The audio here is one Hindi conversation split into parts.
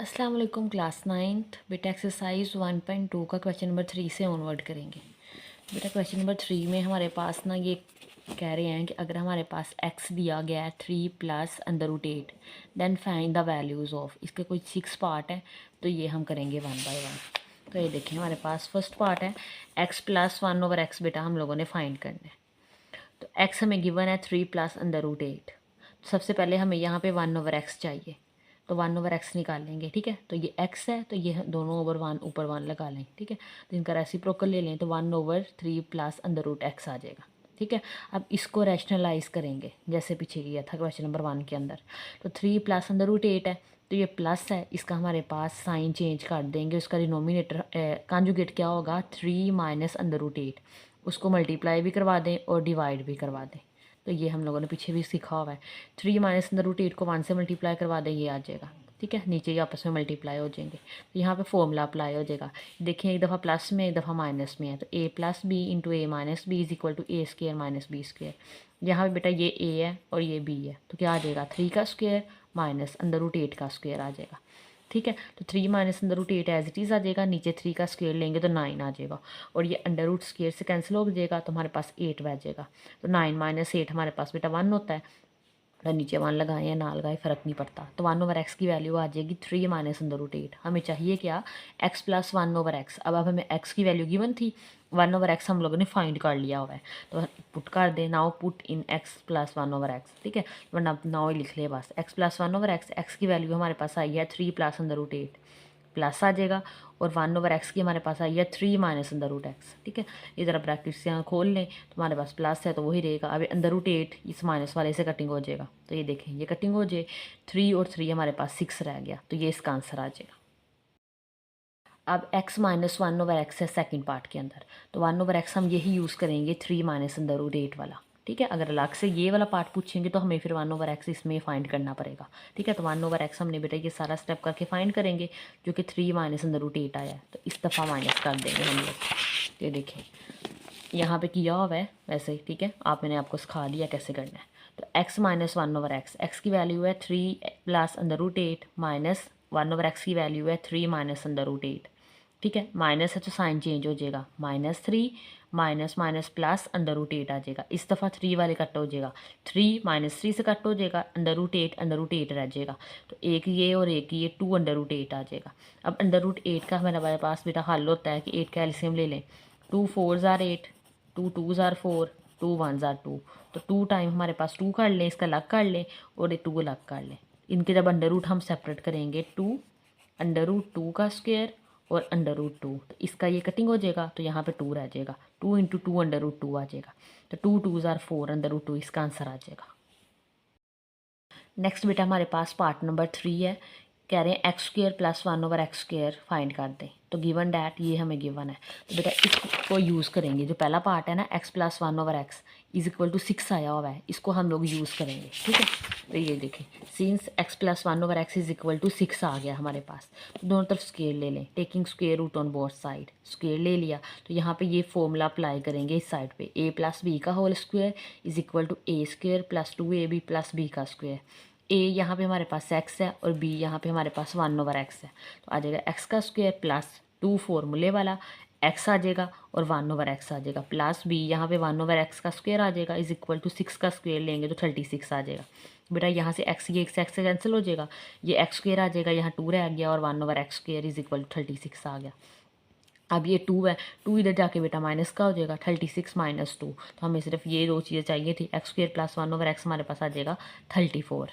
अस्सलाम वालेकुम क्लास 9th बेटा एक्सरसाइज 1.2 का क्वेश्चन नंबर 3 से ऑनवर्ड करेंगे। बेटा क्वेश्चन नंबर 3 में हमारे पास ना ये कह रहे हैं कि अगर हमारे पास x दिया गया है 3 plus under root 8 then find the values of. इसके कोई 6 पार्ट है तो ये हम करेंगे 1 बाय 1। तो ये देखिए हमारे पास फर्स्ट पार्ट है x प्लस 1 ओवर x। बेटा हम लोगों ने फाइंड करना है। तो x हमें गिवन है 3 प्लस अंडर रूट 8। सबसे पहले हमें यहाँ पे 1 ओवर x चाहिए तो 1 ओवर x निकाल लेंगे। ठीक है, तो ये x है तो ये दोनों ओवर 1 ऊपर 1 लगा लें। ठीक है, तो इनका रेसिप्रोकल ले लें तो 1 over 3 plus under root x आ जाएगा। ठीक है, अब इसको रैशनलाइज करेंगे जैसे पीछे किया था क्वेश्चन नंबर 1 के अंदर। तो 3 प्लस अंडर रूट 8 है तो ये प्लस है, इसका हमारे पास साइन चेंज कर देंगे। उसका डिनोमिनेटर कॉन्जुगेट क्या होगा 3 माइनस अंडर रूट 8। उसको मल्टीप्लाई भी करवा दें और डिवाइड भी करवा दें। तो ये हम लोगों ने पीछे भी सीखा हुआ है। 3 माइनस अंडर रूट 8 को 1 से मल्टीप्लाई करवा दें, ये आ जाएगा। ठीक है, नीचे ही आपस में मल्टीप्लाई हो जाएंगे तो यहाँ पे फॉर्मूला अप्लाई हो जाएगा। देखिए एक दफ़ा प्लस में एक दफ़ा माइनस में है तो a plus B into A minus B is equal to A square minus B square. यहाँ पे बेटा ये a है और ये b है तो क्या आ जाएगा 3 का स्क्वायर माइनस अंडर रूट 8 का स्क्वायर आ जाएगा। ठीक है, तो 3 minus under root 8 as it is आ जाएगा। नीचे 3 का स्क्वायर लेंगे तो 9 आ जाएगा और ये अंडर रूट स्क्वायर से कैंसिल हो जाएगा तो हमारे पास 8 बच जाएगा। तो 9 माइनस 8 हमारे पास बेटा 1 होता है। तो नीचे 1 लगाएं या ना लगाएं फ़र्क नहीं पड़ता। तो 1 ओवर एक्स की वैल्यू आ जाएगी 3 माइनस अंडर रूट 8। हमें चाहिए क्या x प्लस 1 ओवर एक्स। अब हमें x की वैल्यू गिवन थी 1 ओवर एक्स हम लोगों ने फाइंड कर लिया हुआ है तो पुट कर दें। Now put in x plus 1 over x. ठीक है, वरना नाउ ही लिख ले बस x plus 1 over x. X की वैल्यू हमारे पास आई है 3 प्लस अंडर रूट 8 प्लस आ जाएगा और 1 ओवर एक्स की हमारे पास आई है 3 माइनस अंडर रूट एक्स। ठीक है, इधर आप ब्रैकेट से यहाँ खोल लें तो हमारे पास प्लस है तो वही रहेगा। अभी अंडर रूट 8 इस माइनस वाले से कटिंग हो जाएगा तो ये देखें ये कटिंग हो जाए 3 और 3 हमारे पास 6 रह गया तो ये इसका आंसर आ जाएगा। अब x माइनस 1 ओवर एक्स है सेकेंड पार्ट के अंदर तो 1 ओवर एक्स हम यही यूज़ करेंगे 3 माइनस अंडर रूट 8 वाला। ठीक है, अगर अलग से ये वाला पार्ट पूछेंगे तो हमें फिर 1 ओवर एक्स इसमें फाइंड करना पड़ेगा। ठीक है, तो 1 ओवर एक्स हमने बेटा ये सारा स्टेप करके फाइंड करेंगे जो कि 3 माइनस अंडर रूट 8 आया है तो इस दफ़ा माइनस कर देंगे हम लोग। ये देखें यहाँ पे किया हुआ है वैसे ही। ठीक है, मैंने आपको सिखा दिया कैसे करना है। तो x minus 1 over x, x की वैल्यू है 3 plus under root 8 minus 1 over x की वैल्यू है 3 माइनस अंडर रूट 8। ठीक है, माइनस है तो साइन चेंज हो जाएगा -3 minus minus plus under root 8 आ जाएगा। इस दफ़ा 3 वाले कट हो जाएगा 3 माइनस 3 से कट हो जाएगा अंडर रूट 8 रह जाएगा। तो एक ये और एक ये 2 अंडर रूट 8 आ जाएगा। अब अंडर रूट 8 का हमारे पास बेटा हल होता है कि 8 का एलसीएम ले लें। 2 4 ज़ार 8, 2 2 ज़ार 4, 2 1 ज़ार 2। तो 2 टाइम हमारे पास 2 कर लें, इसका अलग कर लें और ये 2 अलग कर लें। इनके जब अंडर रूट हम सेपरेट करेंगे 2 अंडर रूट 2 का स्क्वायर और अंडर रूट 2 तो इसका ये कटिंग हो जाएगा तो यहाँ पे 2 रह जाएगा। 2 इंटू 2 अंडर रूट 2 आ जाएगा तो 2 2 ज़ार 4 अंडर रूट 2 इसका आंसर आ जाएगा। नेक्स्ट बेटा हमारे पास पार्ट नंबर 3 है। कह रहे हैं x square plus 1 over x square find कर दें। तो गिवन डैट ये हमें गिवन है तो बेटा इसको यूज़ करेंगे। जो पहला पार्ट है ना x plus 1 over x is equal to 6 आया हुआ है, इसको हम लोग यूज़ करेंगे। ठीक है, तो ये देखें since x plus 1 over x is equal to 6 आ गया हमारे पास तो दोनों तरफ स्क्वायर ले लें। Taking square root on both side, square ले लिया तो यहाँ पे ये फॉर्मूला अप्लाई करेंगे इस साइड पे। a प्लस बी का whole square is equal to A square plus 2ab plus B का स्क्वायर। a यहाँ पे हमारे पास x है और b यहाँ पे हमारे पास 1 ओवर x है तो आ जाएगा x का स्क्वायर प्लस 2 फॉर्मूले वाला x आ जाएगा और 1 ओवर x आ जाएगा प्लस b यहाँ पे 1 ओवर x का स्क्वायर आ जाएगा इज इक्वल टू 6 का स्क्वायर लेंगे तो 36 आ जाएगा। बेटा यहाँ से x ये x से कैंसिल हो जाएगा, ये x स्क्वायर आ जाएगा, यहाँ 2 रह गया और 1 over x square is equal to 36 आ गया। अब ये 2 है, 2 इधर जाके बेटा माइनस का हो जाएगा 36 माइनस 2 तो हमें सिर्फ ये दो चीज़ें चाहिए थी। X square plus 1 over x हमारे पास आ जाएगा 34।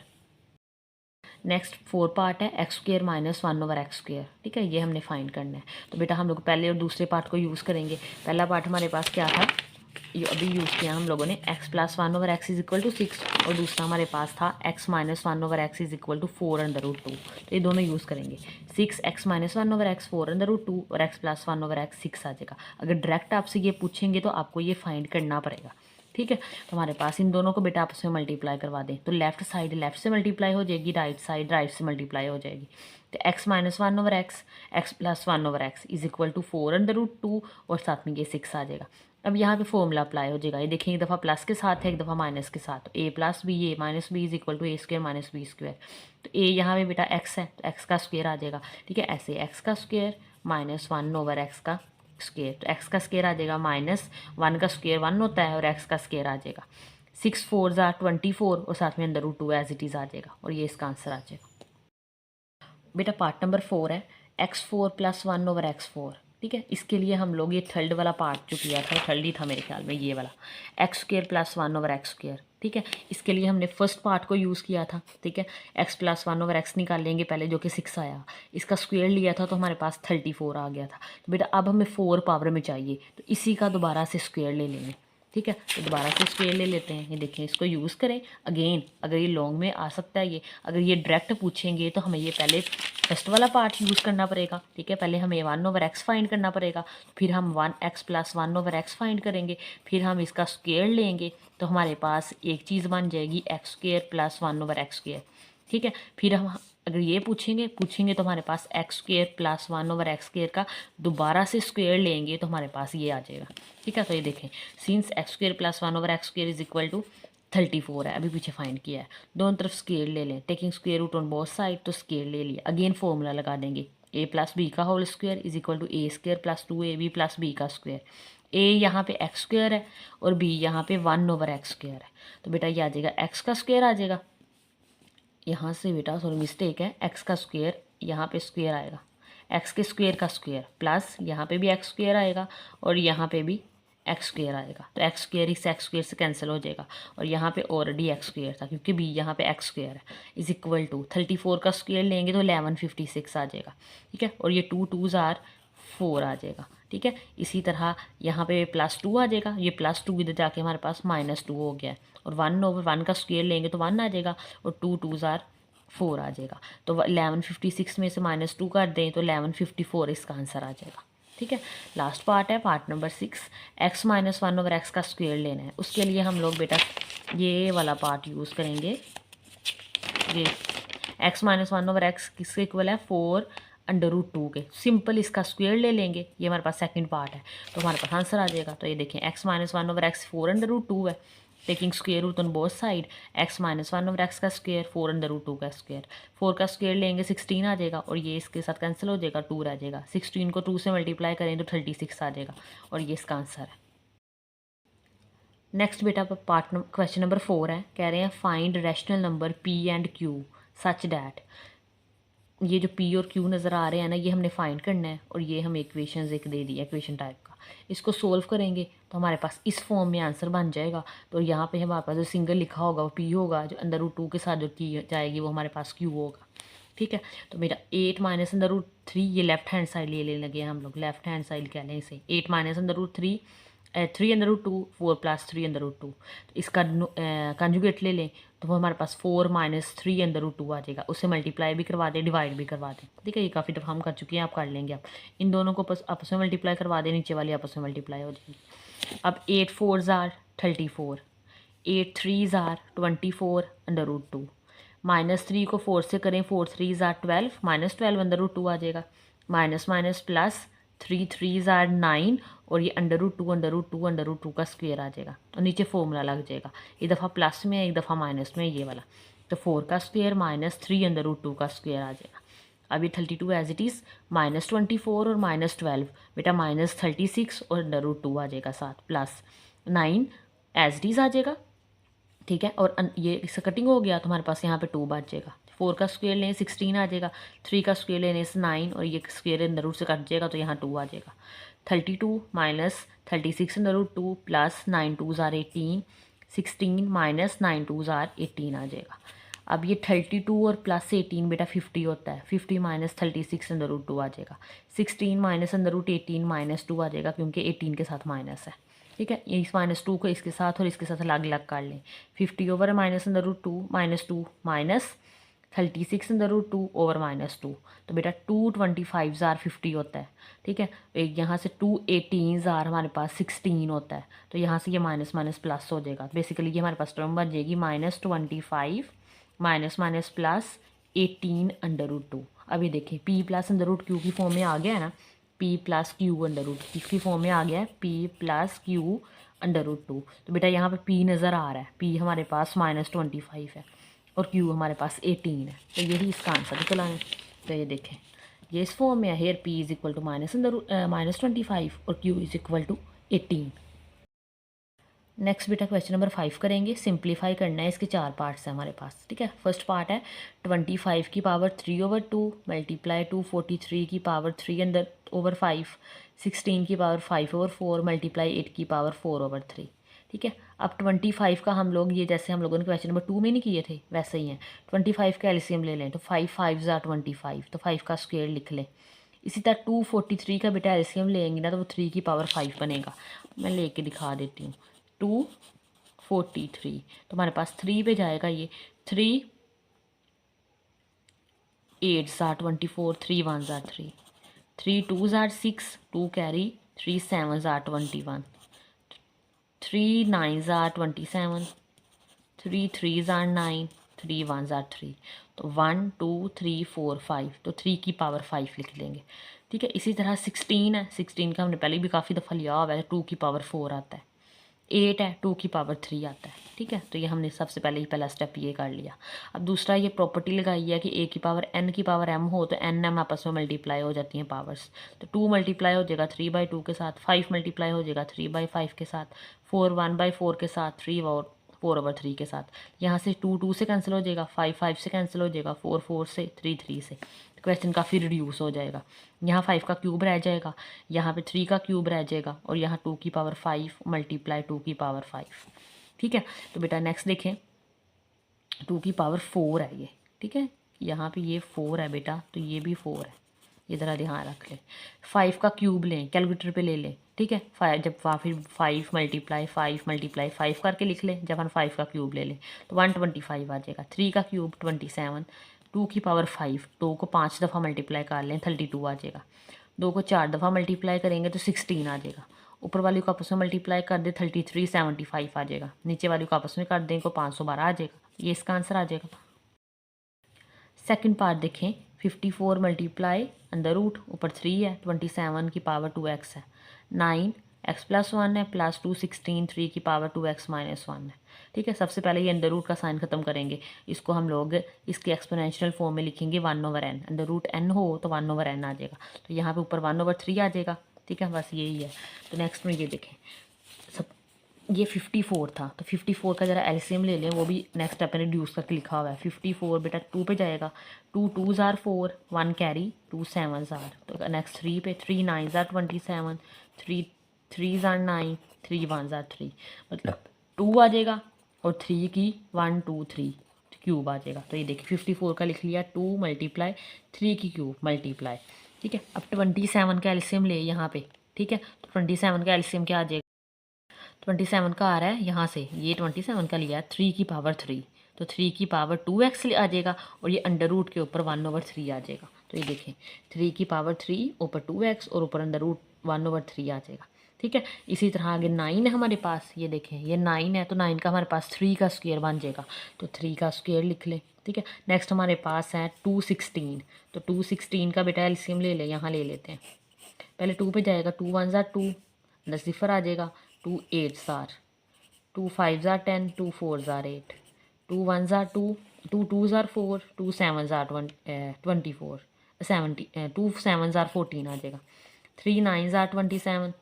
नेक्स्ट 4 पार्ट है x square minus 1 over x square. ठीक है, ये हमने फाइंड करना है तो बेटा हम लोग पहले और दूसरे पार्ट को यूज़ करेंगे। पहला पार्ट हमारे पास क्या था, ये अभी यूज़ किया हम लोगों ने x plus 1 over x is equal to 6 और दूसरा हमारे पास था x minus 1 over x is equal to 4 under root 2। तो ये दोनों यूज़ करेंगे 6 x minus 1 over x 4 under root 2 और एक्स प्लस 1 ओवर एक्स 6 आ जाएगा। अगर डायरेक्ट आपसे ये पूछेंगे तो आपको ये फाइंड करना पड़ेगा। ठीक है, तो हमारे पास इन दोनों को बेटा आपस में मल्टीप्लाई करवा दें तो लेफ्ट साइड लेफ्ट से मल्टीप्लाई हो जाएगी, राइट साइड राइट से मल्टीप्लाई हो जाएगी। तो x minus 1 over x x plus 1 over x is equal to 4 under root 2 और साथ में ये 6 आ जाएगा। अब यहाँ पे फॉर्मूला अप्लाई हो जाएगा। ये देखिए एक दफ़ा प्लस के साथ है, एक दफ़ा माइनस के साथ। तो A plus B A minus B is equal to A square minus B square. तो ए यहाँ पे बेटा एक्स है तो एक्स का स्क्वायर आ जाएगा, ठीक है। ऐसे एक्स का स्क्वायर माइनस 1 ओवर एक्स का स्क्वायर, तो एक्स का स्क्वायर आ जाएगा माइनस 1 का स्क्वायर 1 होता है और एक्स का स्क्वायर आ जाएगा 6 4 24 और साथ में अंदर रूट 2 एज इट इज़ आ जाएगा और ये इसका आंसर आ जाएगा। बेटा पार्ट नंबर 4 है x4 प्लस 1 ओवर x4, ठीक है। इसके लिए हम लोग ये थर्ड वाला पार्ट जो किया था, थर्ड ही था मेरे ख्याल में, ये वाला x square plus 1 over x square, ठीक है। इसके लिए हमने फर्स्ट पार्ट को यूज़ किया था, ठीक है। एक्स प्लस 1 ओवर एक्स निकाल लेंगे पहले, जो कि 6 आया। इसका स्क्वायर लिया था तो हमारे पास 34 आ गया था। तो बेटा अब हमें 4 पावर में चाहिए, तो इसी का दोबारा से स्क्वायर ले लेंगे, ठीक है। तो दोबारा से स्क्वायर ले लेते हैं। ये देखें, इसको यूज़ करें अगेन। अगर ये लॉन्ग में आ सकता है, ये अगर ये डायरेक्ट पूछेंगे तो हमें ये पहले फर्स्ट वाला पार्ट यूज़ करना पड़ेगा, ठीक है। पहले हमें 1 ओवर एक्स फाइंड करना पड़ेगा, फिर हम 1x plus 1 over x find करेंगे, फिर हम इसका स्क्वायर लेंगे तो हमारे पास एक चीज़ बन जाएगी X square plus 1 over x square, ठीक है। फिर हम अगर ये पूछेंगे तो हमारे पास X square plus 1 over x square का दोबारा से स्क्वायर लेंगे तो हमारे पास ये आ जाएगा, ठीक है। तो ये देखें, since x square plus 1 over x square is equal to 34 है, अभी पीछे फाइंड किया है। दोनों तरफ स्क्वायर ले लें, taking square root on both side, तो स्क्वायर ले लिया। अगेन फॉर्मूला लगा देंगे, ए प्लस बी का whole square is equal to A square plus 2ab plus B का स्क्वायर। ए यहाँ पे एक्स स्क्वायर है और बी यहाँ पे 1 ओवर एक्स स्क्वायर है, तो बेटा ये आ जाएगा एक्स का स्क्वायर आ जाएगा। यहाँ से बेटा सॉरी मिस्टेक है, एक्स का स्क्वायर यहाँ पे स्क्वायर आएगा, एक्स के स्क्वायर का स्क्वायर प्लस यहाँ पे भी एक्स स्क्वायर आएगा और यहाँ पे भी एक्स स्क्वायर आएगा। तो एक्स स्क्वायर इस एक्स स्क्वायर से कैंसिल हो जाएगा और यहाँ पे ऑलरेडी एक्स स्क्वायर था क्योंकि बी यहाँ पे एक्स स्क्वायर है, इज इक्वल टू 34 का स्क्वायर लेंगे तो 1156 आ जाएगा, ठीक है। और ये 2 2s आर 4 आ जाएगा, ठीक है। इसी तरह यहाँ पे प्लस 2 आ जाएगा, ये प्लस 2 इधर जाके हमारे पास -2 हो गया है और 1 ओवर 1 का स्क्वायर लेंगे तो 1 आ जाएगा और 2 2s आर 4 आ जाएगा। तो 1156 में से -2 कर दें तो 1154 इसका आंसर आ जाएगा, ठीक है। लास्ट पार्ट है part number 6, x minus 1 over x का स्क्वायर लेना है। उसके लिए हम लोग बेटा ये वाला पार्ट यूज़ करेंगे। ये x माइनस 1 ओवर एक्स किसके इक्वल है 4 अंडर रूट 2 के। सिंपल इसका स्क्वायर ले लेंगे, ये हमारे पास सेकंड पार्ट है तो हमारे पास आंसर आ जाएगा। तो ये देखें x minus 1 over x 4 under root 2 है, taking square root on both side, x minus 1 over x का स्क्वायर 4 अंडर रूट 2 का स्क्वायर। 4 का स्क्वायर लेंगे 16 आ जाएगा और ये इसके साथ कैंसिल हो जाएगा, 2 रह जाएगा। 16 को 2 से मल्टीप्लाई करें तो 36 आ जाएगा और ये इसका आंसर है। नेक्स्ट बेटा पार्ट क्वेश्चन नंबर 4 है, कह रहे हैं find rational number p and q such that. ये जो p और q नज़र आ रहे हैं ना, ये हमने फाइंड करना है और ये हमें इक्वेशंस एक दे दी इक्वेशन टाइप का। इसको सोल्व करेंगे तो हमारे पास इस फॉर्म में आंसर बन जाएगा। तो यहाँ पे हमारे पास जो सिंगल लिखा होगा वो p होगा, जो अंदर रूट 2 के साथ जो की जाएगी वो हमारे पास q होगा, ठीक है। तो मेरा 8 माइनस अंदर रूट 3, ये लेफ्ट हैंड साइड ले लेने लगे हम लोग, लेफ्ट हैंड साइड कह लें इसे। 8 माइनस अंदर रूट 3 3 अंदर रूट 2 4 प्लस 3 अंदर रूट 2, तो इसका कंजुगेट ले लें तो वो हमारे पास 4 माइनस 3 अंदर रूट 2 आ जाएगा। उससे मल्टीप्लाई भी करवा दें, डिवाइड भी करवा दें, ठीक है। ये काफ़ी दफ़ा हम कर चुके हैं, आप कर लेंगे। आप इन दोनों को आपस में मल्टीप्लाई करवा दें, नीचे वाली आपस में मल्टीप्लाई हो जाएगी। अब 8 4s are 34, 8 3s are 24 under root 2, -3 को 4 से करें 4 3s आर 12, -12 अंडर रूट 2 आ जाएगा। Minus minus plus 3 3s are 9 और ये under root 2 under root 2 under root 2 का स्क्वायर आ जाएगा और नीचे फॉर्मूला लग जाएगा। एक दफ़ा प्लस में है, एक दफ़ा माइनस में, ये वाला। तो 4 का स्क्वायर माइनस 3 अंडर रूट 2 का स्क्वायर आ जाएगा। अब ये 32 एज इट इज़ -24 और -12 बेटा -36 और अंडर रूट 2 आ जाएगा साथ, प्लस 9 एज इट इज़ आ जाएगा, ठीक है। और ये इसका कटिंग हो गया तो हमारे पास यहाँ पे 2 बच जाएगा। 4 का स्क्वायर लें 16 आ जाएगा, 3 का स्क्वायर लेने से 9 और ये स्क्वायर अंदर रूट से कट जाएगा तो यहाँ 2 आ जाएगा। 32 minus 36 under root 2 plus 9 2s are 18, 16 minus 9 2s are 18 आ जाएगा। अब ये 32 और प्लस 18 बेटा 50 होता है, 50 माइनस 36 अंदर रूट 2 आ जाएगा। 16 माइनस अंदर रूट 18 -2 आ जाएगा क्योंकि 18 के साथ माइनस है, ठीक है। इस -2 को इसके साथ और इसके साथ अलग अलग कर लें। 50 ओवर माइनस अंदर root 2 -2 minus 36 under root 2 over -2, तो बेटा 2 25s आर 50 होता है, ठीक है। एक यहाँ से 2 18s आर हमारे पास 16 होता है, तो यहाँ से ये माइनस माइनस प्लस हो जाएगा। बेसिकली ये हमारे पास टर्म बन जाएगी -25 minus minus plus 18 under root 2। अब ये देखें p plus under root Q की फॉर्म में आ गया है ना, p plus Q under root, इसकी फॉर्म में आ गया है p plus Q under root 2। तो बेटा यहाँ पे p नज़र आ रहा है, p हमारे पास -25 है और q हमारे पास 18 है, तो यही इसका आंसर है। चला है, तो ये देखें ये इस फॉर्म में है, here p is equal to -25 और q is equal to 18। Next बेटा क्वेश्चन नंबर 5 करेंगे। सिंप्लीफाई करना है, इसके 4 पार्ट्स हैं हमारे पास, ठीक है। फर्स्ट पार्ट है 25 की पावर 3/2 मल्टीप्लाई 243 की पावर 3/5, 16 की पावर 5/4 मल्टीप्लाई 8 की पावर 4/3, ठीक है। अब 25 का हम लोग ये जैसे हम लोगों ने क्वेश्चन नंबर 2 में नहीं किए थे वैसे ही हैं। 25 का एलसीएम ले लें तो 5 5 25, तो 5 का स्क्वायर लिख लें। इसी तरह 243 का बेटा एलसीएम लेंगे ना तो वो 3 की पावर 5 बनेगा। मैं लेके दिखा देती हूँ। 243 तो हमारे पास 3 पे जाएगा, ये 3 8 24, 3 1 3, 3 2 6, 2 कैरी, 3 7 21, 3 9 27, 3 3 9, 3 1 3, तो 1 2 3 4 5, तो 3 की पावर 5 लिख लेंगे, ठीक है। इसी तरह 16 है, 16 का हमने पहले भी काफ़ी दफ़ा लिया हुआ है, 2 की पावर 4 आता है। 8 है, 2 की पावर 3 आता है, ठीक है। तो ये हमने सबसे पहले ही पहला स्टेप ये कर लिया। अब दूसरा ये प्रॉपर्टी लगाई है कि a की पावर n की पावर m हो तो n m आपस में मल्टीप्लाई हो जाती हैं पावर्स। तो 2 मल्टीप्लाई हो जाएगा 3/2 के साथ, 5 मल्टीप्लाई हो जाएगा 3/5 के साथ, 4 1/4 के साथ, 3 और 4/3 के साथ। यहाँ से 2 2 से कैंसिल हो जाएगा, 5 5 से कैंसिल हो जाएगा, 4 4 से, 3 3 से। क्वेश्चन काफ़ी रिड्यूस हो जाएगा। यहाँ 5 का क्यूब रह जाएगा, यहाँ पे 3 का क्यूब रह जाएगा और यहाँ 2 की पावर 5 मल्टीप्लाई 2 की पावर 5, ठीक है। तो बेटा नेक्स्ट देखें, 2 की पावर 4 है ये, ठीक है। यहाँ पे ये 4 है बेटा, तो ये भी 4 है, ये ज़रा ध्यान रख लें। 5 का क्यूब लें, कैलकुलेटर पे ले लें, ठीक है। जब फिर 5 मल्टीप्लाई 5 करके लिख लें, जब हम 5 का क्यूब ले लें तो 125 आ जाएगा। 3 का क्यूब 27, 2 की पावर 5, 2 को 5 दफ़ा मल्टीप्लाई कर लें 32 आ जाएगा। 2 को 4 दफ़ा मल्टीप्लाई करेंगे तो 16 आ जाएगा। ऊपर वाली को आपस में मल्टीप्लाई कर दे 33 75 आ जाएगा। नीचे वाली को आपस में कर दें को 512 आ जाएगा। ये इसका आंसर आ जाएगा। सेकंड पार्ट देखें, 54 मल्टीप्लाई अंडर रूट, ऊपर 3 है, 27 की पावर 2x है, 9 x प्लस 1 है, प्लस 2 16, 3 की पावर 2x माइनस 1 है, ठीक है। सबसे पहले ये अंडर रूट का साइन खत्म करेंगे, इसको हम लोग इसके एक्सपोनेंशियल फॉर्म में लिखेंगे 1/n। अंडर रूट n हो तो 1/n आ जाएगा, तो यहाँ पे ऊपर 1/3 आ जाएगा, ठीक है। बस यही है। तो नेक्स्ट में ये देखें, सब ये 54 था, तो 54 का ज़रा एलसीएम ले लें, वो भी नेक्स्ट स्टेप में रिड्यूस करके लिखा हुआ है। 54 बेटा 2 पे जाएगा, 2 2 4, 1 कैरी, 2 7 तो नेक्स्ट 3 पे, 3 9 27, 3 3 9, 3 1 3, मतलब 2 आ जाएगा और 3 की 1 2 3 क्यूब आ जाएगा। तो ये देखिए 54 का लिख लिया, 2 मल्टीप्लाई 3 की क्यूब मल्टीप्लाई, ठीक है। अब 27 का एलसीएम ले यहाँ पे, ठीक है। तो 27 का एलसीएम क्या आ जाएगा, 27 का आ रहा है यहाँ से, ये 27 का लिया है 3 की पावर 3, तो 3 की पावर 2x आ जाएगा और ये अंडर रूट के ऊपर 1/3 आ जाएगा। तो ये देखें 3 की पावर 3 ऊपर 2x और ऊपर अंडर रूट 1/3 आ जाएगा, ठीक है। इसी तरह आगे 9 है हमारे पास, ये देखें ये 9 है, तो 9 का हमारे पास 3 का स्क्वायर बन जाएगा, तो 3 का स्क्वायर लिख लें, ठीक है। नेक्स्ट हमारे पास है 216, तो 216 का बेटा एलसीएम ले लें, यहाँ ले लेते हैं। पहले 2 पे जाएगा, 2 1 2, 10 सिफर आ जाएगा, 2 8 2 5 10, 2 4 8, 2 1 2, 2 2 4, 2 7 24, 70, 2 7 14 आ जाएगा, 3 9 27,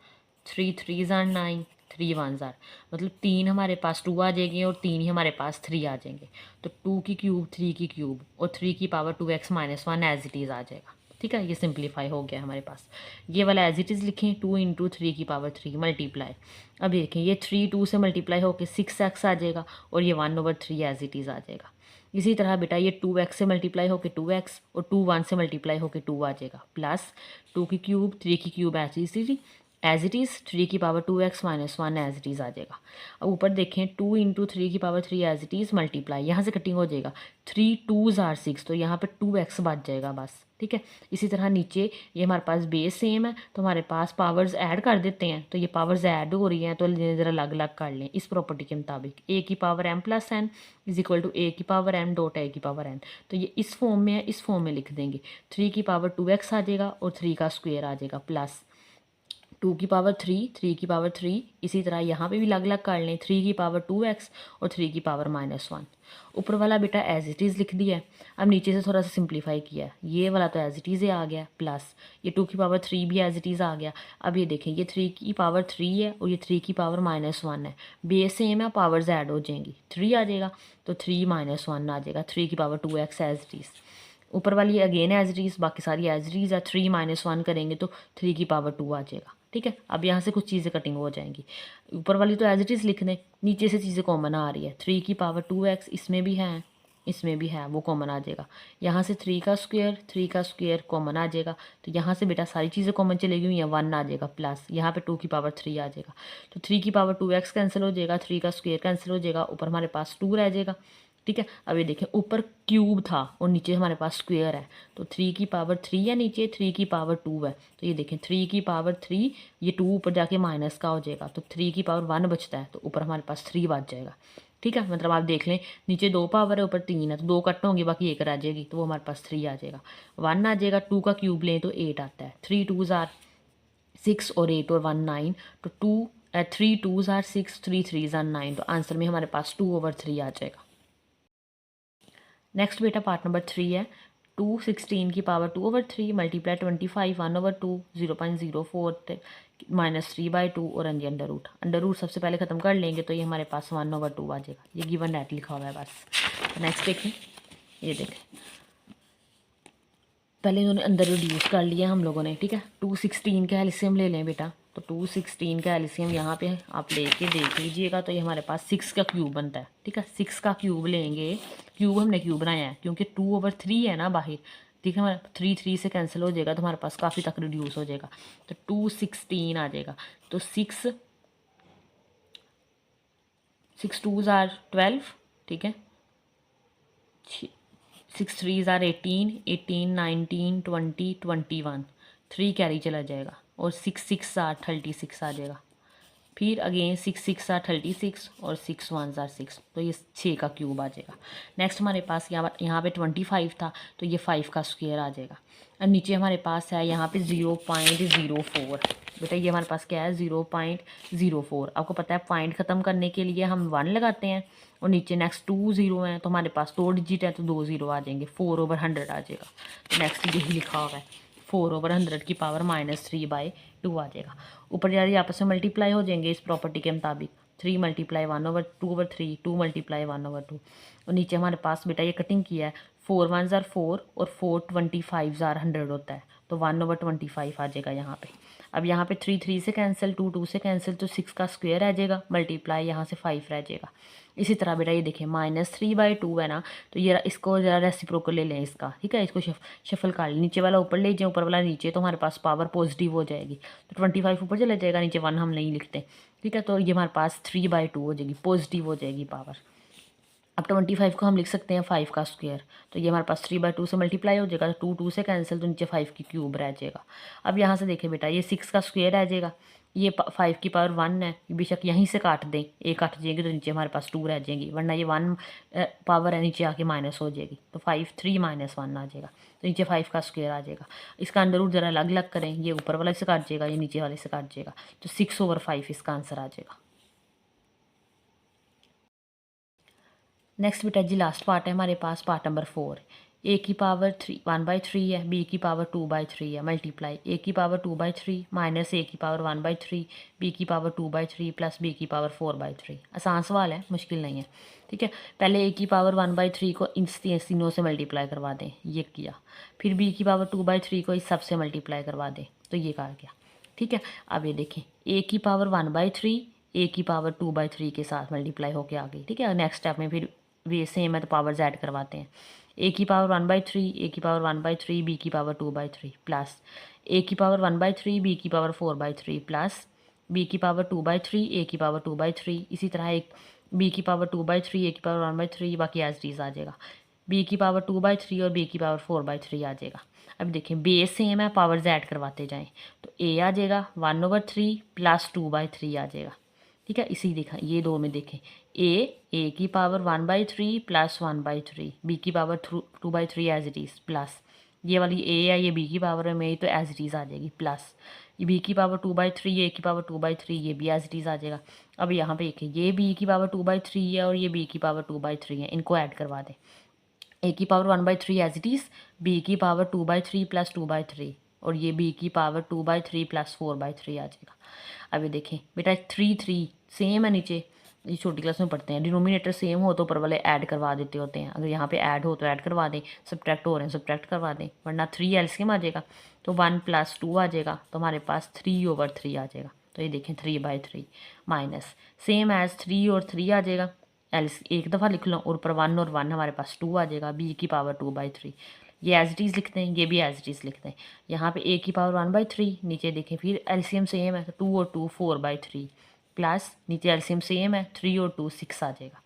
3 3 9, 3 1 मतलब 3 हमारे पास 2 आ जाएगी और 3 ही हमारे पास 3 आ जाएंगे। तो 2 की क्यूब 3 की क्यूब और 3 की power 2x minus 1 as it is आ जाएगा, ठीक है। ये सिंप्लीफाई हो गया हमारे पास। ये वाला एज इट इज़ लिखें, 2 × 3 की पावर 3 मल्टीप्लाई, अब देखें ये 3 2 से मल्टीप्लाई होकर 6x आ जाएगा और ये 1/3 एज इट इज़ आ जाएगा। इसी तरह बेटा ये 2x से मल्टीप्लाई होकर 2x और 2 1 से मल्टीप्लाई होकर 2 आ जाएगा, प्लस 2 की क्यूब 3 की cube as it is as it is 3 की power 2x minus 1 as it is आ जाएगा। अब ऊपर देखें 2 इंटू 3 की power 3 as it is multiply, यहाँ से कटिंग हो जाएगा 3 2s आर 6, तो यहाँ पे 2x बच जाएगा बस। ठीक है, इसी तरह नीचे ये हमारे पास बेस सेम है तो हमारे पास पावर्स ऐड कर देते हैं, तो ये पावर्स ऐड हो रही हैं तो ज़रा अलग अलग कर लें इस प्रॉपर्टी के मुताबिक। a⁻m+n is equal to a⁻m dot a⁻n, तो ये इस फॉर्म में है, इस फॉर्म में लिख देंगे 3 की पावर 2x आ जाएगा और 3 का स्क्वायर आ जाएगा प्लस 2 की पावर 3 3 की पावर 3, इसी तरह यहाँ पे भी अलग अलग कर लें 3 की पावर 2x और 3 की पावर-1। ऊपर वाला बेटा एज इट इज़ लिख दिया है। अब नीचे से थोड़ा सा सिंप्लीफाई किया है, ये वाला तो एज इट इज़ ही आ गया प्लस ये 2 की पावर 3 भी एज इट इज़ आ गया। अब ये देखें ये 3 की पावर 3 है और ये 3 की पावर-1 है, बेस सेम है, पावर्स ऐड हो जाएंगी, 3 आ जाएगा तो 3 - 1 आ जाएगा 3 की power 2x as it is. ऊपर वाली अगेन एज इट इज़, बाकी सारी एज इट इज़ है। 3 - 1 करेंगे तो 3 की पावर 2 आ जाएगा। ठीक है, अब यहाँ से कुछ चीज़ें कटिंग हो जाएंगी, ऊपर वाली तो एज इट इज़ लिख दें, नीचे से चीज़ें कॉमन आ रही है 3 की पावर 2x इसमें भी है, इसमें भी है, वो कॉमन आ जाएगा। यहाँ से 3 का स्क्वायर कॉमन आ जाएगा, तो यहाँ से बेटा सारी चीज़ें कॉमन चलेगी हुई हैं, 1 आ जाएगा प्लस यहाँ पे 2 की पावर 3 आ जाएगा, तो 3 की पावर 2x कैंसिल हो जाएगा, 3 का स्क्वायर कैंसिल हो जाएगा, ऊपर हमारे पास 2 रह जाएगा। ठीक है, अब ये देखें ऊपर क्यूब था और नीचे हमारे पास स्क्वायर है, तो 3 की पावर 3 है, नीचे 3 की पावर 2 है, तो ये देखें 3 की पावर 3, ये 2 ऊपर जाके माइनस का हो जाएगा, तो 3 की पावर 1 बचता है, तो ऊपर हमारे पास 3 बच जाएगा। ठीक है, मतलब आप देख लें नीचे 2 पावर है ऊपर 3 है, तो 2 कट होंगे बाकी 1 रह जाएगी, तो वो हमारे पास 3 आ जाएगा। 1 आ जाएगा, 2 का क्यूब लें तो 8 आता है, 3 2s आर 6 और 8 और 1 9, तो 3 2s आर 6 3 3s आर 9, तो आंसर में हमारे पास 2/3 आ जाएगा। नेक्स्ट बेटा पार्ट नंबर 3 है 2 16 की पावर 2/3 मल्टीप्लाई 25 1/2 0.04 -3/2 और अंडर रूट सबसे पहले ख़त्म कर लेंगे तो ये हमारे पास 1/2 आ जाएगा, ये गिवन नेट लिखा हुआ है बस। नेक्स्ट देखें, ये देखें पहले इन्होंने अंदर रिड्यूस कर लिया हम लोगों ने। ठीक है, 216 का एलसीएम ले लें बेटा, तो 216 का एलसीएम यहाँ पे आप लेके देख लीजिएगा, तो ये हमारे पास 6 का क्यूब बनता है। ठीक है, 6 का क्यूब लेंगे, क्यूब हमने क्यूब बनाया है क्योंकि 2/3 है ना बाहर। ठीक है, हमारा 3 3 से कैंसिल हो जाएगा, तो हमारे पास काफ़ी तक रिड्यूस हो जाएगा, तो 216 आ जाएगा, तो 6 2s आर 12। ठीक है, 6 3s आर 18 18 19 20 21, 3 कैरी चला जाएगा और 6 6 आर 36 आ जाएगा। फिर अगेन 6 6 आर 36 और 6 1s आर 6, तो ये 6 का क्यूब आ जाएगा। नेक्स्ट हमारे पास यहाँ पे 25 था, तो ये 5 का स्क्वायर आ जाएगा। और नीचे हमारे पास है यहाँ पे 0.04, बेटा ये हमारे पास क्या है 0.04। आपको पता है पॉइंट ख़त्म करने के लिए हम 1 लगाते हैं और नीचे नेक्स्ट 2 0 हैं, तो हमारे पास 2 डिजिट है तो 2 0 आ जाएंगे, 4/100 आ जाएगा। तो नेक्स्ट यही लिखा हुआ है 4/100 की पावर -3/2 आ जाएगा। ऊपर जारी आपस में मल्टीप्लाई हो जाएंगे इस प्रॉपर्टी के मुताबिक, 3 × 1/2/3 2 × 1/2, और नीचे हमारे पास बेटा ये कटिंग किया है 4 1s आर 4 और 4 25s आर 100 होता है, तो 1/25 आ जाएगा यहाँ पे। अब यहाँ पे 3 3 से कैंसिल, 2 2 से कैंसिल, तो 6 का स्क्वायर रह जाएगा, मल्टीप्लाई यहाँ से 5 रह जाएगा। इसी तरह बेटा ये देखिए -3/2 है ना, तो ये इसको ज़रा रेसिप्रोकल ले लें इसका। ठीक है, इसको शफल कर लें, नीचे वाला ऊपर ले जाए ऊपर वाला नीचे, तो हमारे पास पावर पॉजिटिव हो जाएगी, तो 25 ऊपर चला जाएगा, नीचे 1 हम नहीं लिखते। ठीक है, तो ये हमारे पास 3/2 हो जाएगी, पॉजिटिव हो जाएगी पावर। अब 25 को हम लिख सकते हैं 5 का स्क्वायर, तो ये हमारे पास 3/2 से मल्टीप्लाई हो जाएगा, 2 2 से कैंसिल, तो नीचे 5 की क्यूब रह जाएगा। अब यहाँ से देखें बेटा ये 6 का स्क्वायर रह जाएगा, ये 5 की पावर 1 है, बेशक यहीं से काट दें, एक काट जाएंगे तो नीचे हमारे पास 2 रह जाएंगी, वरना ये 1 पावर है नीचे आके माइनस हो जाएगी, तो 5 3 - 1 आ जाएगा, तो नीचे 5 का स्क्वायर आ जाएगा। इसका अंडर रूट ज़रा अलग अलग करें, ये ऊपर वाले से काट जाएगा, ये नीचे वाले से काट जाएगा, तो 6/5 इसका आंसर आ जाएगा। नेक्स्ट बेटा जी लास्ट पार्ट है हमारे पास, पार्ट नंबर 4। a⁻³ 1/3 है, b⁻² 2/3 है, multiply a⁻² 2/3 minus a⁻³ 1/3 b⁻² 2/3 plus b⁻³ 4/3। आसान सवाल है, मुश्किल नहीं है। ठीक है, पहले a⁻³ 1/3 को इन तीनों से मल्टीप्लाई करवा दें, ये किया, फिर b⁻² 2/3 को इस सब से मल्टीप्लाई करवा दें, तो ये कर गया। ठीक है, अब ये देखें a⁻³ 1/3 a⁻² 2/3 के साथ मल्टीप्लाई होके आ गई। ठीक है, नेक्स्ट स्टेप में फिर वे सेम है तो पावर्स ऐड करवाते हैं। ए की पावर 1/3, ए की पावर 1/3, बी की पावर 2/3 प्लस ए की पावर 1/3, बी की पावर 4/3 प्लस बी की पावर 2/3, ए की पावर 2/3, इसी तरह एक बी की पावर 2/3, ए की पावर 1/3, बाकी एज इट इज आ जाएगा। बी की पावर 2/3 और बी की पावर 4/3 आ जाएगा। अब देखें बेस सेम है, पावर्स ऐड करवाते जाएं तो ए आ जाएगा 1/3 प्लस 2/3 आ जाएगा। ठीक है, इसी देखा ये दो में देखें ए की पावर 1/3 प्लस 1/3, बी की power 2/3 as it is plus ये वाली ए है ये बी की पावर है मेरी तो एज इट इज़ आ जाएगी प्लस ये बी की पावर 2/3 ए की पावर 2/3 ये भी एज इट इज़ आ जाएगा। अब यहाँ पे देखिए ये बी की पावर 2/3 है और ये बी की पावर 2/3 है, इनको ऐड करवा दें। ए की power 1/3 as it is, B की पावर 2/3 प्लस 2/3 और ये बी की पावर 2/3 प्लस 4/3 आ जाएगा। अब ये देखें बेटा 3 सेम है नीचे, ये छोटी क्लास में पढ़ते हैं, डिनोमिनेटर सेम हो तो ऊपर वाले ऐड करवा देते होते हैं। अगर यहाँ पे ऐड हो तो ऐड करवा दें, सब्ट्रैक्ट हो रहे हैं सब्ट्रैक्ट करवा दें, वरना 3 एलसीएम आ जाएगा तो 1 + 2 आ जाएगा तो हमारे पास 3/3 आ जाएगा। तो ये देखें 3/3 माइनस सेम एज 3 और 3 आ जाएगा, एल्स एक दफ़ा लिख लो और ऊपर 1 और 1 हमारे पास 2 आ जाएगा। बी की पावर 2/3 ये एज इट इज़ लिखते हैं, ये भी एज इट इज़ लिखते हैं। यहाँ पे ए की पावर 1/3 नीचे देखें फिर एलसीएम सेम है तो 2 और 2 4/3 प्लस नीचे एलसीएम सेम है 3 और 2 6 आ जाएगा,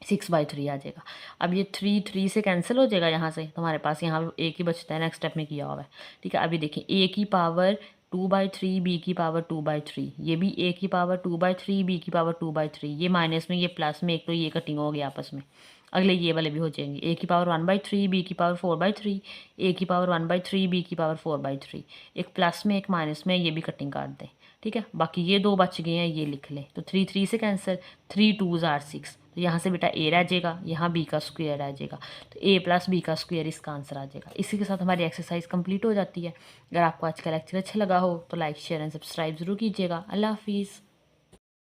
6/3 आ जाएगा। अब ये 3 से कैंसिल हो जाएगा यहाँ से तो हमारे पास यहाँ पे एक ही बचता है, नेक्स्ट स्टेप में किया हुआ है। ठीक है, अभी देखिए ए की पावर 2/3 बी की पावर 2/3, ये भी ए की पावर 2/3 बी की पावर 2/3, ये माइनस में ये प्लस में, एक तो ये कटिंग हो गया आपस में, अगले ये वाले भी हो जाएंगे। ए की पावर 1/3 बी की पावर 4/3, ए की पावर 1/3 बी की पावर 4/3, एक प्लस में एक माइनस में, ये भी कटिंग काट दें। ठीक है, बाकी ये दो बच गए हैं, ये लिख लें तो 3 से कैंसिल, 3 2s are 6, तो यहाँ से बेटा ए रह जाएगा, यहाँ बी का स्क्वायर रह जाएगा तो ए प्लस बी का स्क्वायर इसका आंसर आ जाएगा। इसी के साथ हमारी एक्सरसाइज कंप्लीट हो जाती है। अगर आपको आज का लेक्चर अच्छा लगा हो तो लाइक शेयर एंड सब्सक्राइब जरूर कीजिएगा। अल्लाह हाफिज़।